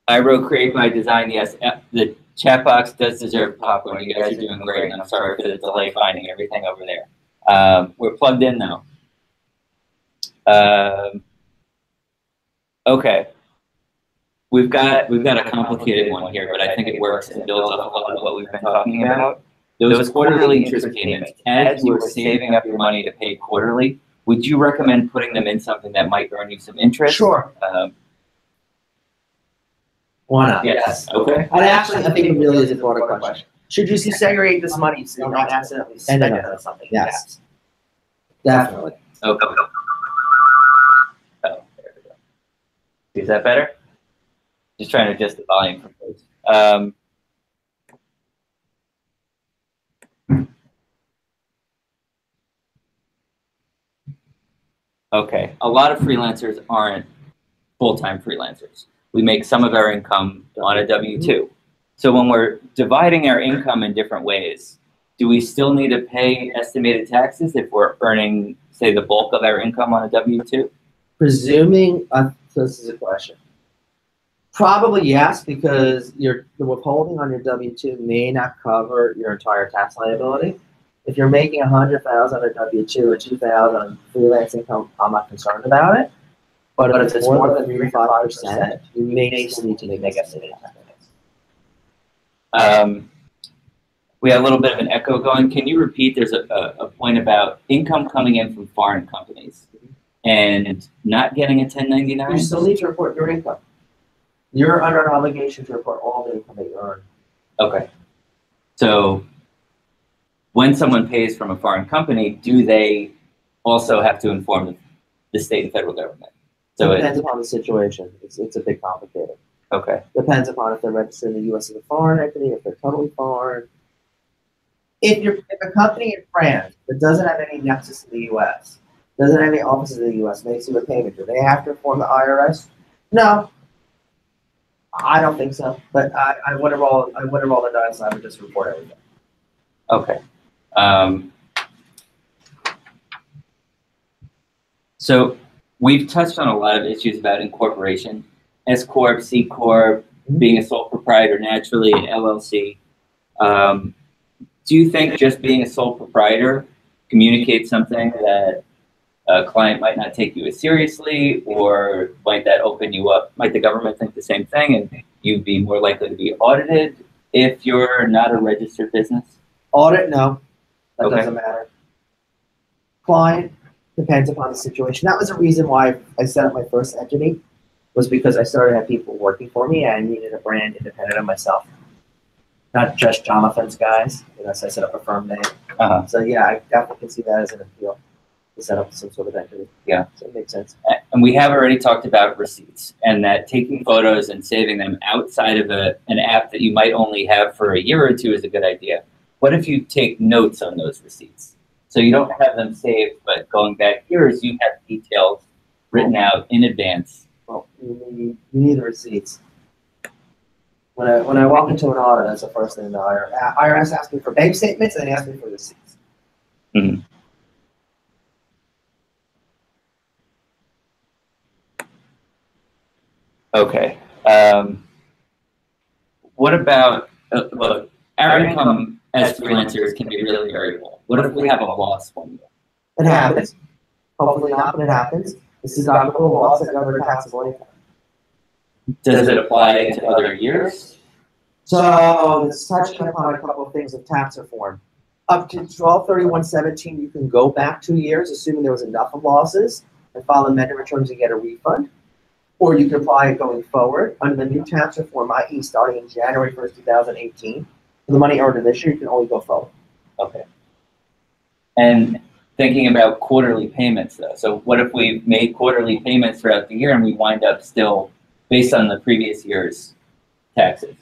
I wrote create by design. Yes, the chat box does deserve popcorn. You guys are doing great, and I'm sorry for the delay finding everything over there. We're plugged in now. Okay. We've got a complicated one here, but I think it works and builds up a lot of what we've been talking about. Those quarterly interest payments, as you are saving up your money to pay quarterly, would you recommend putting them in something that might earn you some interest? Sure. Why not? Yes. Okay. I think it really is a broader question. Should you segregate this money so you're not accidentally spending it on something? Yes. Definitely. Okay. Oh, there we go. Is that better? Just trying to adjust the volume for folks. Okay, a lot of freelancers aren't full-time freelancers. We make some of our income on a W-2. So when we're dividing our income in different ways, do we still need to pay estimated taxes if we're earning, say, the bulk of our income on a W-2? Presuming, so this is a question. Probably yes, because the withholding on your W-2 may not cover your entire tax liability. If you're making $100,000 on a W-2 and $2,000 on freelance income, I'm not concerned about it. But if it's more than 3-5%, you may still need to make estimated tax payments. We had a little bit of an echo going. Can you repeat? There's a point about income coming in from foreign companies and not getting a 1099? You still need to report your income. You're under an obligation to report all the income that you earn. Okay. So when someone pays from a foreign company, do they also have to inform the state and federal government? So it depends upon the situation. It's a bit complicated. Okay. Depends upon if they're registered in the U.S. as a foreign entity, if they're totally foreign. If a company in France that doesn't have any nexus in the U.S., doesn't have any offices in the U.S., makes you a payment, do they have to inform the IRS? No. I don't think so. But I would have all the done, I would just report everything. Okay. So we've touched on a lot of issues about incorporation, S Corp, C Corp, being a sole proprietor naturally, LLC. Do you think just being a sole proprietor communicates something that a client might not take you as seriously, or might that open you up? Might the government think the same thing and you'd be more likely to be audited if you're not a registered business? Audit, no. That doesn't matter. Client, depends upon the situation. That was the reason why I set up my first entity, was because I started to have people working for me and I needed a brand independent of myself. Not just Jonathan's guys. So I set up a firm name. So yeah, I definitely can see that as an appeal to set up some sort of entity. Yeah. So it makes sense. And we have already talked about receipts, and that taking photos and saving them outside of an app that you might only have for a year or two is a good idea. What if you take notes on those receipts? So you don't have them saved, but going back years, you have details written out in advance. Well, you need the receipts. When I walk into an audit, that's the first thing the IRS asks me for bank statements, and they ask me for receipts. Mm-hmm. Okay. What about, look, our income as freelancers can be really variable. What if we have a loss one year? It happens. Hopefully not, but it happens. This is not a loss that government taxable income. Does it apply to other years? So it's touching upon a couple of things of tax reform. Up to 12/31/17, you can go back 2 years, assuming there was enough of losses, and file amended returns and get a refund. Or you can apply it going forward under the new tax reform, i.e. starting in January 1st, 2018. For the money earned this year, you can only go forward. Okay. And thinking about quarterly payments, though. So what if we've made quarterly payments throughout the year and we wind up still based on the previous year's taxes?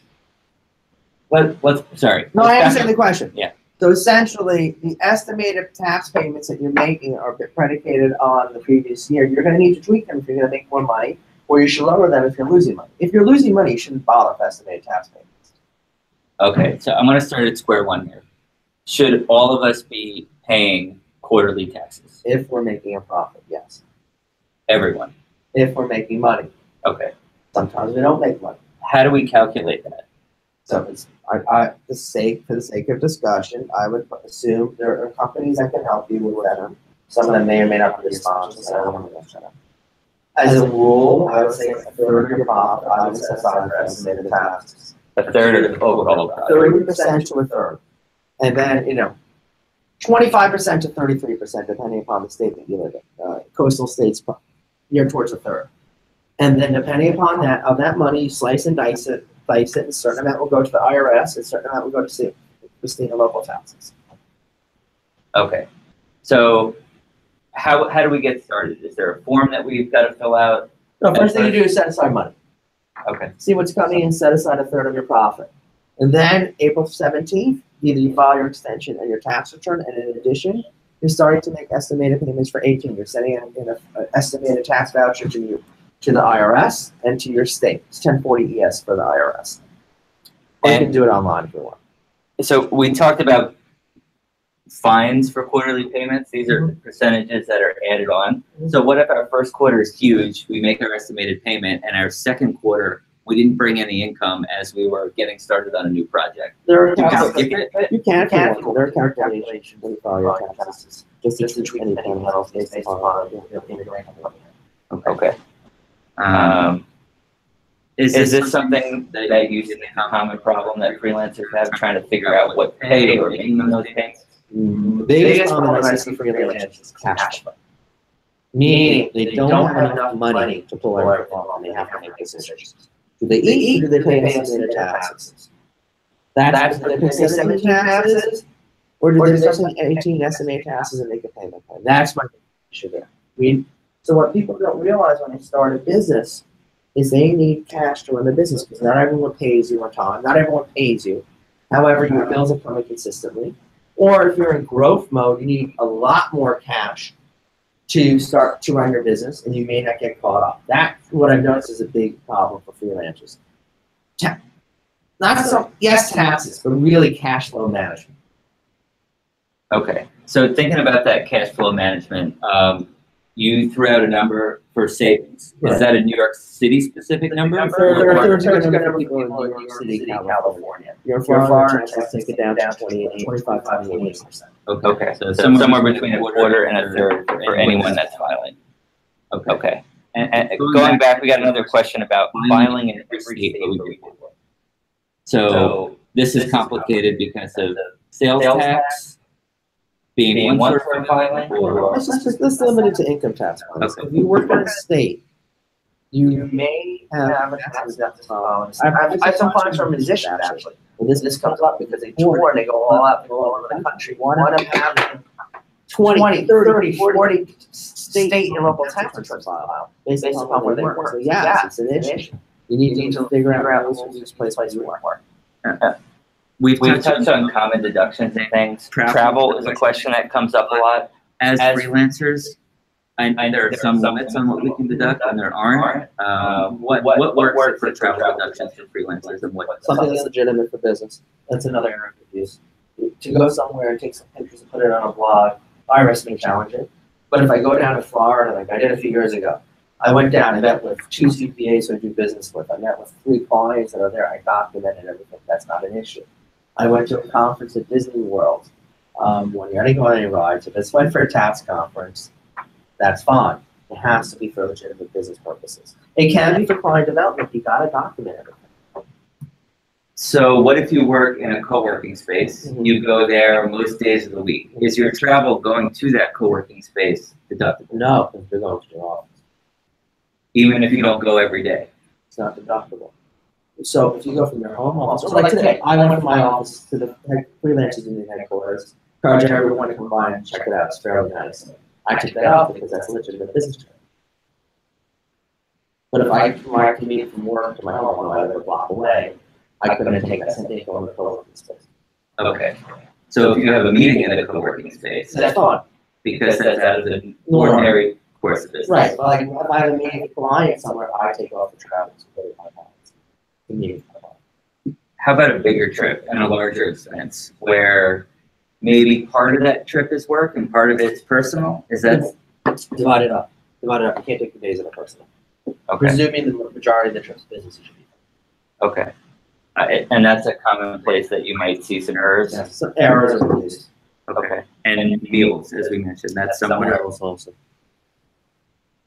Sorry. No, I understand the question. Yeah. So essentially, the estimated tax payments that you're making are predicated on the previous year. You're going to need to tweak them if you're going to make more money, or you should lower them if you're losing money. If you're losing money, you shouldn't bother with estimated tax payments. Okay, so I'm going to start at square one here. Should all of us be paying quarterly taxes? If we're making a profit, yes. Everyone? If we're making money. Okay. Sometimes we don't make money. How do we calculate that? So it's, for the sake of discussion, I would assume there are companies that can help you with that. Some of them may or may not be sponsors. As a rule, I would say a third of your profit I would set aside for estimated taxes. A third of the overall profit. 30% to a third. And then, 25% to 33%, depending upon the state that you live in. Coastal states, you're towards a third. And then depending upon that, of that money, you slice and dice it, a certain amount will go to the IRS, a certain amount will go to state and local taxes. Okay. So how do we get started? Is there a form that we've got to fill out? No, first thing you do is set aside money. Okay. See what's coming in, set aside a third of your profit. And then April 17th, either you file your extension and your tax return, and in addition, you're starting to make estimated payments for 18. You're sending in an estimated tax voucher to the IRS and to your state. It's 1040 ES for the IRS. Or you can do it online if you want. So we talked about fines for quarterly payments. These are percentages that are added on. So what if our first quarter is huge, we make our estimated payment, and our second quarter, we didn't bring any income as we were getting started on a new project? There are You can skip it? You can. There are calculations when you file your taxes. Just to treat any payment levels based upon your income. Okay. Is this something that you see a common problem that freelancers have, trying to figure out what to pay or making those payments? The biggest problem I see for freelancers is cash flow. Meaning they don't have enough money to pull everything off, and they have to make decisions. Do they eat or do they pay estimated taxes? Do they pay 17 taxes? Or do they start paying 18 estimated taxes and make a payment plan? That's my issue there. So what people don't realize when they start a business is they need cash to run the business, because not everyone pays you on time. Not everyone pays you. However, your bills are coming consistently. Or if you're in growth mode, you need a lot more cash to start to run your business, and you may not get caught up. That's what I've noticed is a big problem for freelancers. Yes, taxes, but really cash flow management. Okay, so thinking about that cash flow management, you threw out a number for savings. Right. Is that a New York City specific number? There are 30 people in New York City, California. You're far, take it down to 25, 28%. Okay, so somewhere between a quarter and a third for anyone that's filing. Okay. And going back, we got another question about filing in every state that we report. So this is complicated because of sales tax being one for filing, or let's limit it to income tax. Okay. If you work in a state, you may have a tax debt to file. I have some clients from musicians actually. And this comes up because they tour and they go all out, they go all over the country. One of them having 20, 30, 40 state and local tax returns filed based upon where they work. So yeah, it's an issue. You need to figure out which place you work. We've touched on common deductions and things. Travel is a question that comes up a lot. As freelancers, there are some limits on what we can deduct, and there aren't. What works for travel deductions for freelancers, and what? Something that's legitimate for business. That's another area of use. To go somewhere and take some pictures and put it on a blog, IRS may challenge it. But if I go down to Florida, like I did a few years ago, I went down and met with 2 CPAs who I do business with. I met with 3 clients that are there. I documented everything. That's not an issue. I went to a conference at Disney World 1 year. I didn't go on any rides. If it's went for a tax conference, that's fine. It has to be for legitimate business purposes. It can be for client development. You got to document everything. So what if you work in a co-working space? You go there most days of the week. Is your travel going to that co-working space deductible? No, because you're going to your office. Even if you don't go every day? It's not deductible. So if you go from your home office, like today, I went from my office to the Freelancers Union headquarters, encourage everyone to come by and check it out. It's fairly nice. I took that off because that's a legitimate business trip. But if I commute from work to my home, I live a block away, I couldn't take that same day going to the co-working space. Okay. So if you have a meeting at a co-working space, that's fine. Because that's out of the ordinary course of business. Right. But like if I have a meeting with a client somewhere, I take off the travel to go to my house. How about a bigger trip and a larger expense where maybe part of that trip is work and part of it's personal? Is that divided up? Divided up. You can't take the days in a personal. Okay. Presuming the majority of the trip's business should be. Okay. And that's a common place that you might see some errors. Yeah, some errors are released. Okay. And meals, as we mentioned, that's somewhere else also.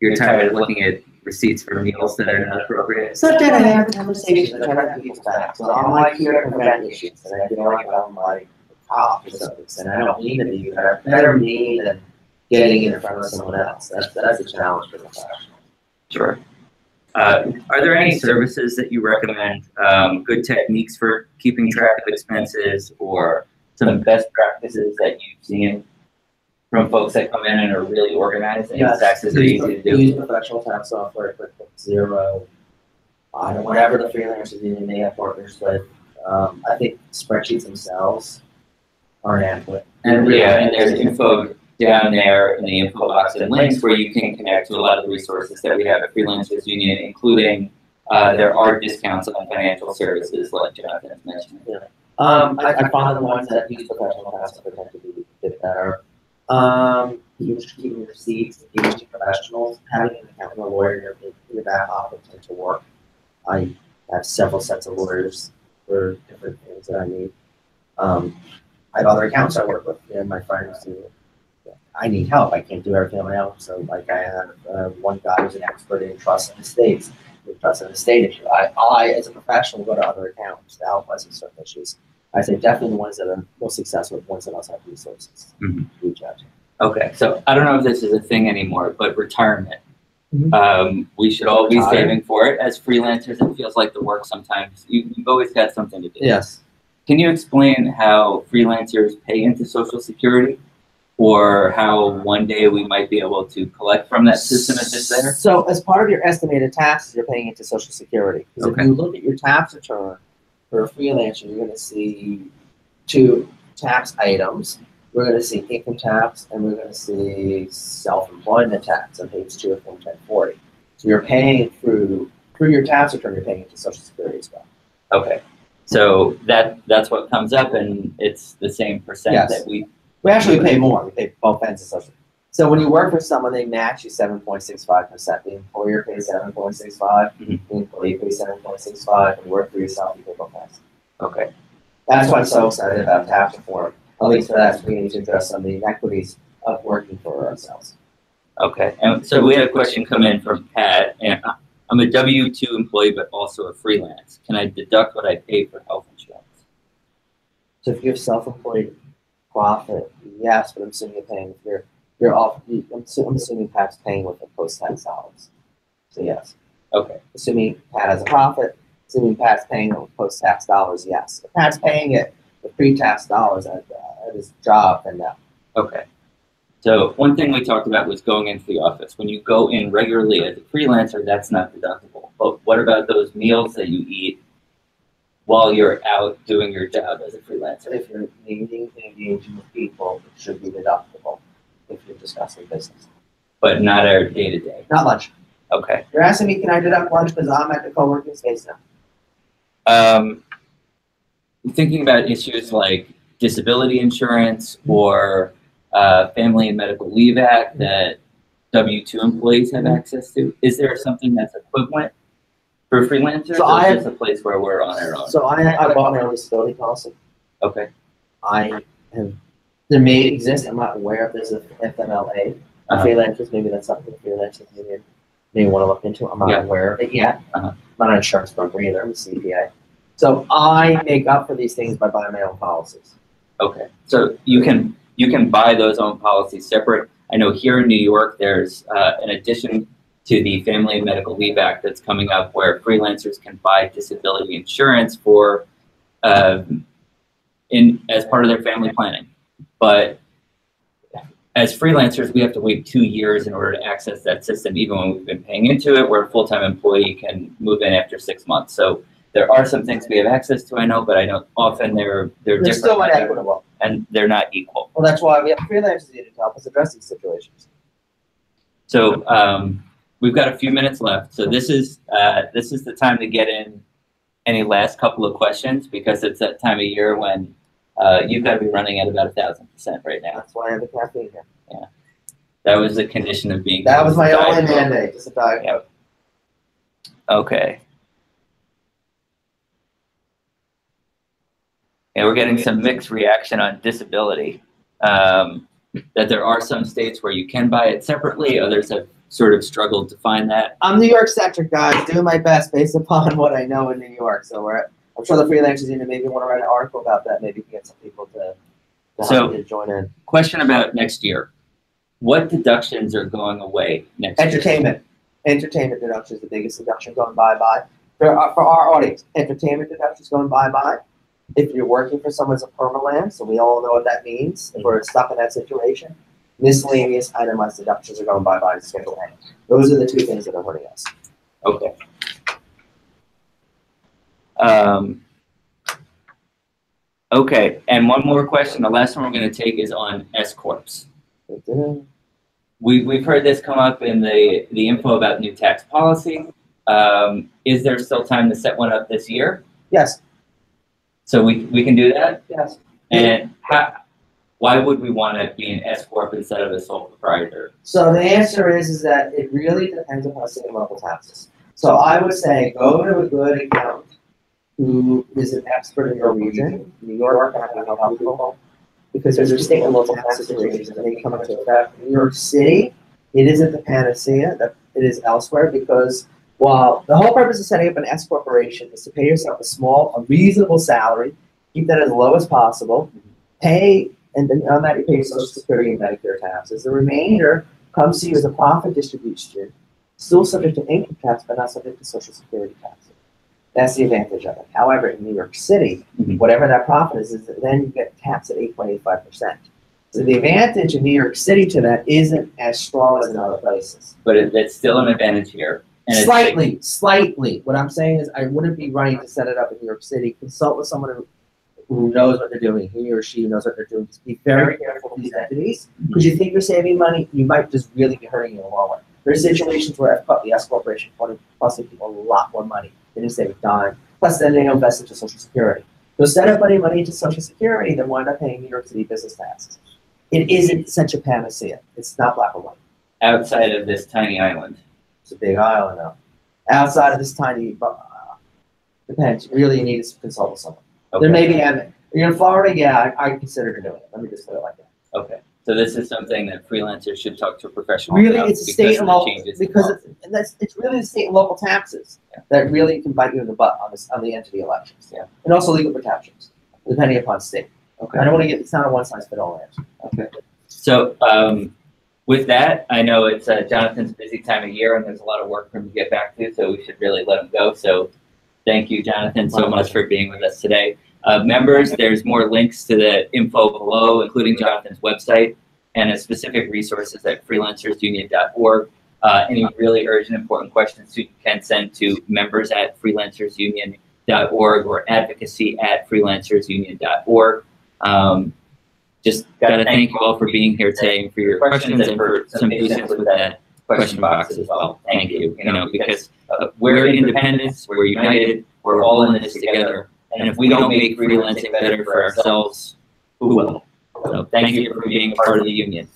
You're tired of looking at receipts for meals that are not appropriate. So then I have a conversation. I try to keep back. So I'm like here to prevent issues, and I feel like I'm like top or something, and I don't mean to be better me than getting in front of someone else. That's a challenge for the professional. Sure. Are there any services that you recommend, good techniques for keeping track of expenses, or some best practices that you've seen from folks that come in and are really organized and taxes are easy to do? Use professional tax software, QuickBooks Zero. whatever the freelancers union may have partners with. I think spreadsheets themselves are inadequate. And there's info down there in the info box and links where you can connect to a lot of the resources that we have at Freelancers Union, including there are discounts on financial services like Jonathan has mentioned. Yeah. I find the ones that use professional password tend to be a bit better. Keeping receipts, engaging professionals, having an accountant or lawyer in your back office tend to work. I have several sets of lawyers for different things that I need. I have other accounts I work with, and my friends who I need help. I can't do everything on my own. So, like, I have one guy who's an expert in trust and estates. Trust and estate issue. I, as a professional, go to other accounts to help us with certain issues. I say definitely the ones that are most successful, the ones that also have resources to reach out to. Okay, so I don't know if this is a thing anymore, but retirement. We should all be saving for it. As freelancers, it feels like the work sometimes. You've always got something to do. Yes. Can you explain how freelancers pay into Social Security, or how one day we might be able to collect from that system if it's there? So as part of your estimated taxes, you're paying into Social Security. Because if you look at your tax return for a freelancer, you're going to see two tax items. We're going to see income tax, and we're going to see self-employment tax on page 2 of Form 1040. So you're paying through your tax return, you're paying into Social Security as well. Okay. So that's what comes up, and it's the same percent that we actually pay more. We pay both ends of Social. So when you work for someone, they match you 7.65%. The employer pays 7.65. The employee pays 7.65. When you work for yourself, you pay both ends. Okay. That's why I'm so excited about tax reform. At least for that, we need to address some of the inequities of working for ourselves. Okay. And so we had a question come in from Pat. And I'm a W-2 employee, but also a freelance. Can I deduct what I pay for health insurance? So if you have self-employed profit, yes, but I'm assuming you're paying if you're off. I'm assuming Pat's paying with the post-tax dollars. So yes. Okay. Assuming Pat has a profit, assuming Pat's paying it with post-tax dollars, yes. If Pat's paying it with pre-tax dollars at his job, then no. Okay. So one thing we talked about was going into the office. When you go in regularly as a freelancer, that's not deductible. But what about those meals that you eat while you're out doing your job as a freelancer? If you're meeting and engaging with people, it should be deductible if you're discussing business. But not our day-to-day? Not lunch. Okay. You're asking me, can I deduct lunch because I'm at the co-working space now? Thinking about issues like disability insurance or Family and Medical Leave Act that W-2 employees have access to, is there something that's equivalent for freelancers? So or is this a place where we're on our own? So I bought my own disability policy. Okay. There may exist, I'm not aware if there's a FMLA. Freelancers, maybe that's something the freelancers union may want to look into. I'm not aware of it yet. I'm not an insurance broker either, I'm a CPA. So I make up for these things by buying my own policies. Okay. So you can buy those own policies separate. I know here in New York, there's an addition to the Family and Medical Leave Act that's coming up where freelancers can buy disability insurance for as part of their family planning. But as freelancers, we have to wait 2 years in order to access that system, even when we've been paying into it, where a full-time employee can move in after 6 months. So there are some things we have access to, I know, but I know often they're different. Still inequitable. And they're not equal. Well, that's why we have freelancers needed to help us address these situations. So we've got a few minutes left. So this is the time to get in any last couple of questions, because it's that time of year when you've got to be running at about 1,000% right now. That's why I have the caffeine here. Yeah, that was the condition of being. That was my only mandate, just a diet. Yep. Okay. And we're getting some mixed reaction on disability. That there are some states where you can buy it separately. Others have sort of struggled to find that. I'm New York centric, guys. Doing my best based upon what I know in New York. So I'm sure the freelancers union maybe want to write an article about that. Maybe get some people to join in. Question about next year. What deductions are going away next year? Entertainment deduction is the biggest deduction going bye-bye. For our audience, entertainment deduction is going bye-bye. If you're working for someone as a permaland, so we all know what that means, if we're stuck in that situation, miscellaneous itemized deductions are going bye-bye in Schedule A. Those are the two things that are hurting us. Okay. Okay, and one more question. The last one we're going to take is on S corps. We've heard this come up in the info about new tax policy. Is there still time to set one up this year? Yes. So we can do that? Yes. And why would we want to be an S corp instead of a sole proprietor? So the answer is that it really depends upon state and local taxes. So I would say go to a good accountant who is an expert in your region. New York, I have to help people because there's state and local tax situations that may come into effect. New York City, it isn't the panacea that it is elsewhere, because while the whole purpose of setting up an S corporation is to pay yourself a reasonable salary, keep that as low as possible, pay, and then on that you pay Social Security and Medicare taxes. The remainder comes to you as a profit distribution, still subject to income tax, but not subject to Social Security taxes. That's the advantage of it. However, in New York City, whatever that profit is then you get taxed at 8.85%. So the advantage in New York City to that isn't as strong as in other places. But it's still an advantage here. And Slightly. What I'm saying is I wouldn't be running to set it up in New York City. Consult with someone who knows what they're doing. He or she knows what they're doing. Just be very careful with these entities, because you think you're saving money, you might just really be hurting in the long run. There's situations where the S corporation costing people a lot more money. They didn't save a dime. Plus, then they invest into Social Security. So instead of putting money into Social Security, they wind up paying New York City business taxes. It isn't such a panacea. It's not black or white. Outside of this tiny island. It's a big island, though. Outside of this tiny, depends. Really, you need to consult with someone. Okay. There may be, you're in Florida, yeah, I consider doing it. Let me just put it like that. Okay. So this is something that freelancers should talk to a professional really, about. It's state and local, because it's really the state and local taxes that really can bite you in the butt on the entity elections. Yeah. And also legal protections, depending upon state. Okay. I don't want to it's not a one-size-fits-all answer. Okay. So with that, I know it's Jonathan's busy time of year and there's a lot of work for him to get back to, so we should really let him go. So thank you, Jonathan, so much for being with us today. Members, there's more links to the info below, including Jonathan's website and specific resources at freelancersunion.org. Any really urgent, important questions you can send to members@freelancersunion.org or advocacy@freelancersunion.org. Just got to thank you all for being here today and for your questions and for some patience with that question box as well. Thank you. Because we're independents, we're united, we're all in this together. And if we don't make freelancing better for ourselves, who will? So thank you for being part of the union.